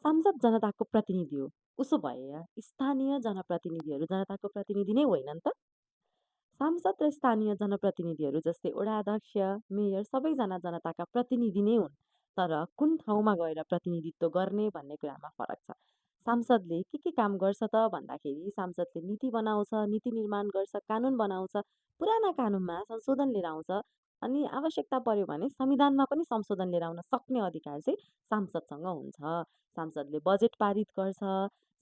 सांसद जनताको प्रतिनिधि हो। उसो भए स्थानीय जनप्रतिनिधिहरू जनताको प्रतिनिधि नै होइनन् त? सांसद र स्थानीय जनप्रतिनिधिहरू जस्तै वडा अध्यक्ष, मेयर सबैजना जनताका प्रतिनिधि नै हुन्। तर कुन ठाउँमा गएर प्रतिनिधित्व गर्ने भन्ने कुरामा फरक छ। सांसदले के काम गर्छ त भन्दाखेरि सांसदले नीति बनाउँछ, नीति निर्माण गर्छ, कानुन बनाउँछ, पुराना कानुनमा संशोधन लिएर आउँछ अनि आवश्यकता पर्यो भने संविधानमा पनि संशोधन लिएर आउन सक्ने अधिकार चाहिँ सांसदसँग हुन्छ। सांसदले बजेट पारित गर्छ,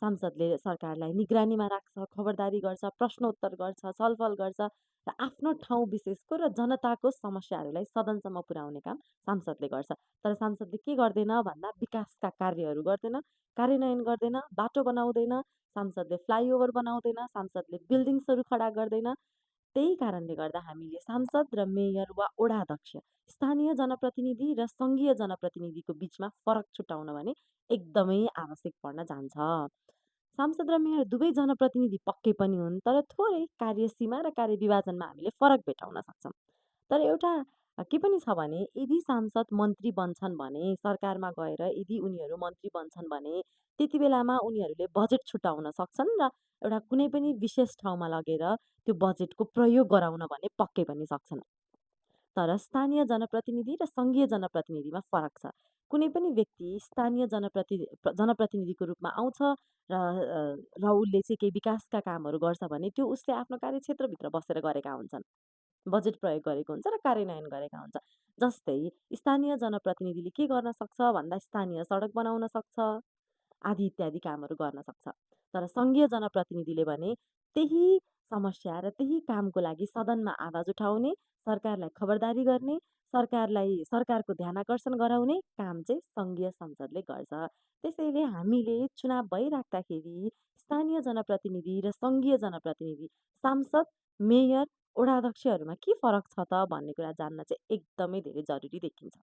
सांसदले सरकारलाई निगरानीमा राख्छ, खबरदारी गर्छ, प्रश्नोत्तर गर्छ, छलफल गर्छ र आफ्नो ठाउँ विशेषको र जनताको समस्याहरूलाई सदनसम्म पुर्याउने काम सांसदले गर्छ। तर सांसदले के गर्दैन भन्दा विकासका कार्यहरू गर्दैन, कार्यान्वयन गर्दैन, बाटो बनाउँदैन, सांसदले फ्लाइओभर बनाउँदैन, सांसदले बिल्डिङ्सहरू खडा गर्दैन। त्यही कारणले गर्दा हामीले सांसद र मेयर वा वडा अध्यक्ष, स्थानीय जनप्रतिनिधि र सङ्घीय जनप्रतिनिधिको बीचमा फरक छुटाउन भने एकदमै आवश्यक पर्न जान्छ। सांसद र मेयर दुवै जनप्रतिनिधि पक्कै पनि हुन्, तर थोरै कार्यसीमा र कार्यविभाजनमा हामीले फरक भेटाउन सक्छौँ। तर एउटा के पनि छ भने यदि सांसद मन्त्री बन्छन् भने सरकारमा गएर यदि उनीहरू मन्त्री बन्छन् भने त्यति बेलामा उनीहरूले बजेट छुटाउन सक्छन् र एउटा कुनै पनि विशेष ठाउँमा लगेर त्यो बजेटको प्रयोग गराउन भने पक्कै पनि सक्छन्। तर स्थानीय जनप्रतिनिधि र सङ्घीय जनप्रतिनिधिमा फरक छ। कुनै पनि व्यक्ति स्थानीय जनप्रतिनिधिको रूपमा आउँछ र उसले चाहिँ केही विकासका कामहरू गर्छ भने त्यो उसले आफ्नो कार्यक्षेत्रभित्र बसेर गरेका हुन्छन्। बजेट प्रयोग गरेको हुन्छ र कार्यान्वयन गरेका हुन्छ। जस्तै स्थानीय जनप्रतिनिधिले के गर्न सक्छ भन्दा स्थानीय सडक बनाउन सक्छ, आदि इत्यादि कामहरू गर्न सक्छ। तर सङ्घीय जनप्रतिनिधिले भने त्यही समस्या र त्यही कामको लागि सदनमा आवाज उठाउने, सरकारलाई खबरदारी गर्ने, सरकारको ध्यानाकर्षण गराउने काम चाहिँ सङ्घीय संसदले गर्छ। त्यसैले हामीले चुनाव भइराख्दाखेरि स्थानीय जनप्रतिनिधि र सङ्घीय जनप्रतिनिधि, सांसद, मेयर, वडा अध्यक्षहरूमा के फरक छ त भन्ने कुरा जान्न चाहिँ एकदमै धेरै जरुरी देखिन्छ।